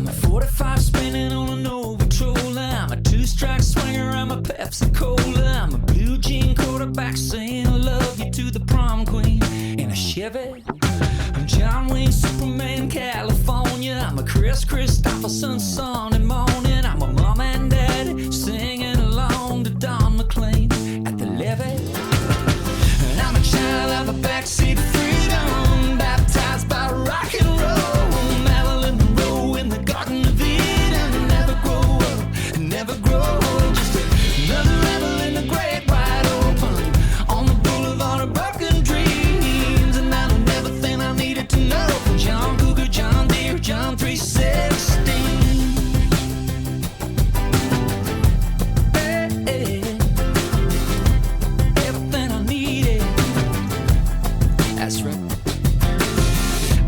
I'm a 45 spinning on an old patrol. I'm a two-strike swinger, I'm a Pepsi Cola. I'm a blue jean quarterback saying I love you to the prom queen in a Chevy. I'm John Wayne, Superman, California. I'm a Chris Christopherson, Sunday morning. I'm a mom and dad singing along to Don McLean at the levee. And I'm a child of a backseat freedom, baptized by rock and roll. Marilyn Monroe in the Garden of Eden. Never grow up, never grow old. Just another rebel in the great wide open on the boulevard of broken dreams. And I learned everything I needed to know from John Cougar, John Deere, John 316. Everything I needed. That's right.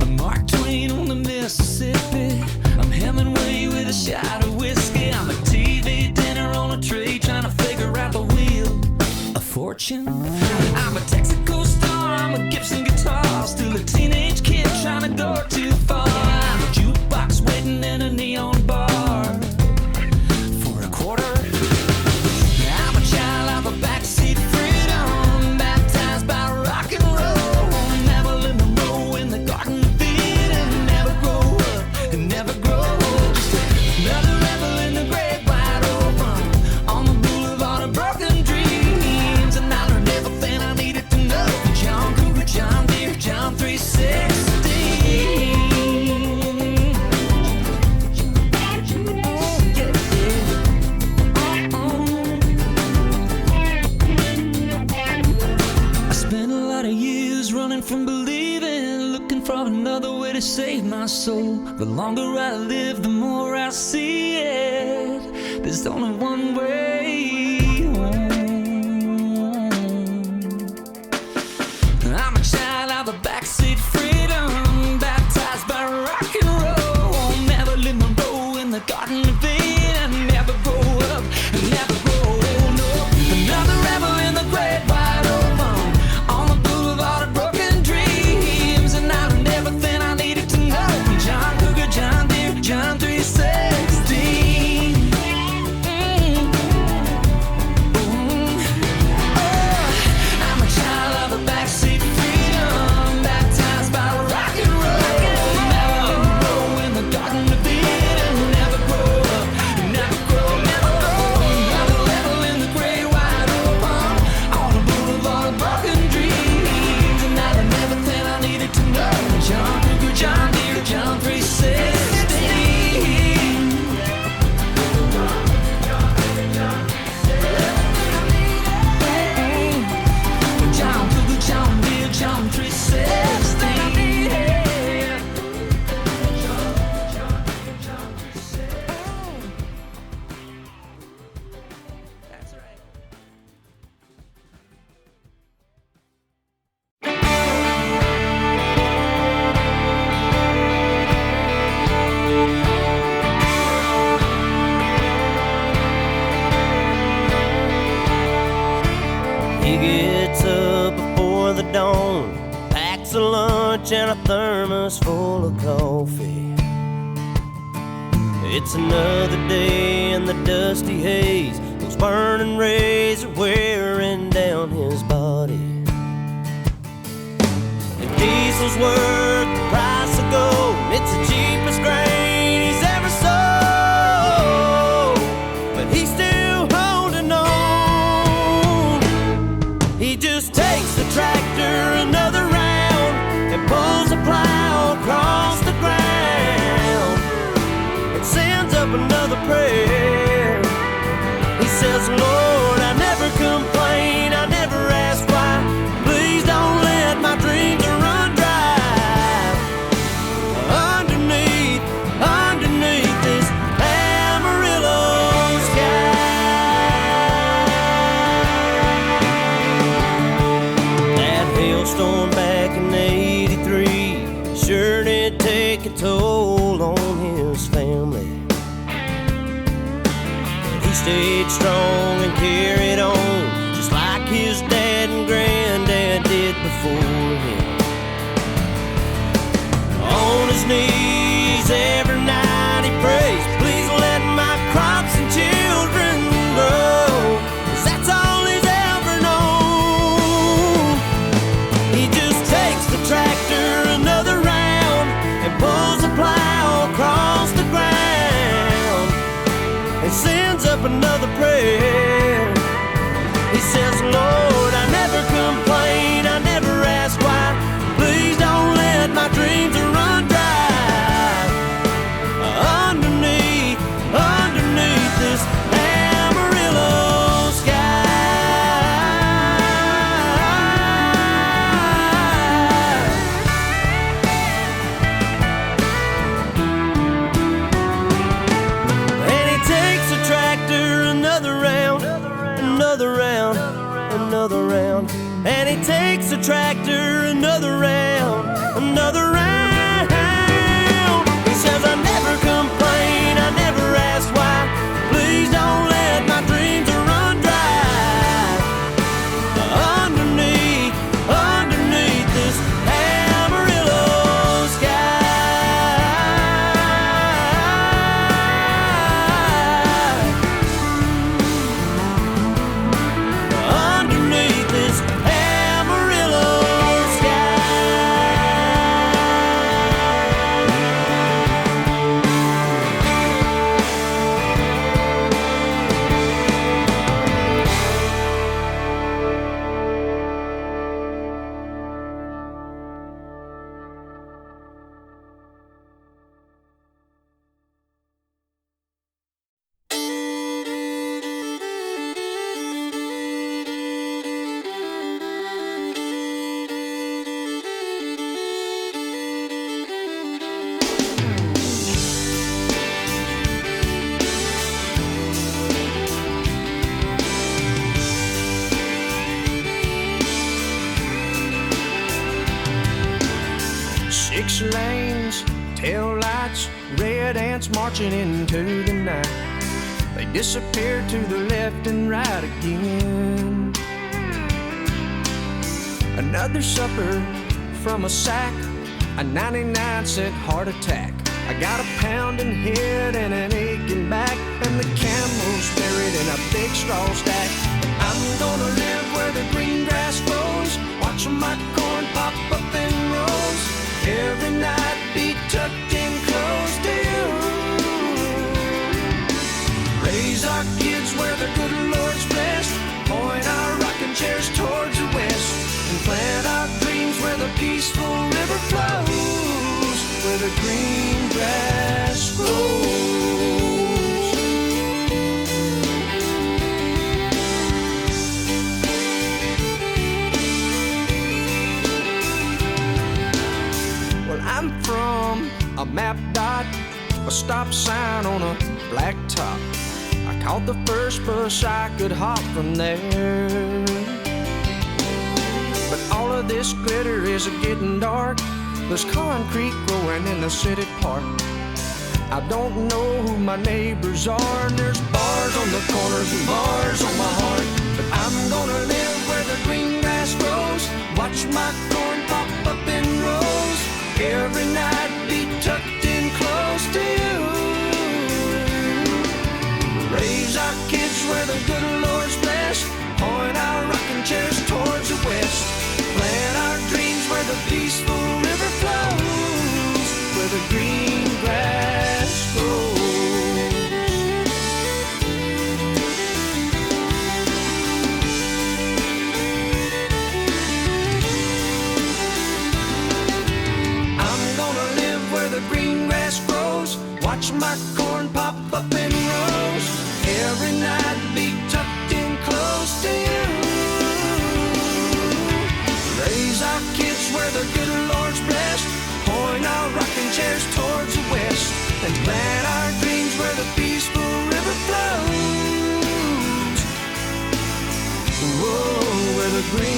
I'm Mark Twain on the Mississippi. I'm Hemingway with a shot of whiskey. I'm a TV dinner on a tray trying to figure out the wheel of fortune. I'm a Texaco star, I'm a Gibson guitar, still a teenage kid trying to go too far. I'm a jukebox waiting in a neon bar for a quarter. I'm a child of a backseat freedom, baptized by rock and roll. Marilyn Monroe in the Garden of Eden. Never grow up, never grow old. Just another rebel in the great wide open on the boulevard of broken dreams. And I learned everything I needed to know from John Cougar, John Deere, John 316. I spent a lot of years running from believing, looking for another way to save my soul. The longer I live, the more I see it. There's only one way home. I'm a child of a backseat freedom, baptized by rock and roll. Marilyn Monroe in the Garden of Eden. Never grow up, never grow old. No, another rebel in the great wide open on the boulevard of broken dreams. And I learned everything I needed to know from John Cougar, John Deere, John 316. I'm a child of a backseat freedom, baptized by rock and roll. Marilyn Monroe in the Garden of Eden. Never grow up, never grow, never grow. Another rebel in the great wide open on the boulevard of broken dreams. And I learned everything I needed to know from John Cougar, John Deere, John 316. John Cougar, John Deere, John 316. That's right. He gets up before the dawn, packs a lunch and a thermos full of coffee. It's another day in the dusty haze. Those burning rays are wearing down his body. And diesel's worth the price of gold. It's the cheapest grain he's ever sold, but he's still holding on. He just takes the tractor another round and pulls the plow across the ground and sends up another prayer. He says, Lord, I never complain, I never ask why. Please don't let my dreams run dry. Underneath this Amarillo sky. That hailstorm back in '83 sure did take a toll on his family. He stayed strong and carried on, just like his dad and granddad did before him. On his knees every night he prayed. takes a tractor another round, another round. He says, I never complain, I never ask why. Please don't let my dreams run dry. Underneath this Amarillo sky. Underneath this Amarillo sky. Six lanes, tail lights, red ants marching into the night. They disappear to the left and right again. Another supper from a sack, a 99-cent heart attack. I got a pounding head and an aching back, and the camel's buried in a big straw stack. I'm gonna live where the green grass grows, watching my corn pop up in rows. Every night be tucked in close to you. Raise our kids where the good Lord's blessed, point our rocking chairs towards the west, and plant our dreams where the peaceful river flows, where the green grass grows. Well, I'm from a map dot, a stop sign on a black top. I caught the first bus I could hop from there. But all of this glitter is getting dark. There's concrete growing in the city park. I don't know who my neighbors are, and there's bars on the corners and bars on my heart. But I'm gonna live where the green grass grows, watch my corn pop up in rows. Every night be tucked in close to you. Raise our kids where the good Lord's blessed, point our rocking chairs towards the west, plant our dreams where the peaceful river flows, where the green grass grows. I'm gonna live where the green grass grows, watch my corn pop up in rows. Every night be tucked in close to you. Raise our kids where the good Lord's blessed, point our rocking chairs towards the west, and plant our dreams where the peaceful river flows. Whoa, where the green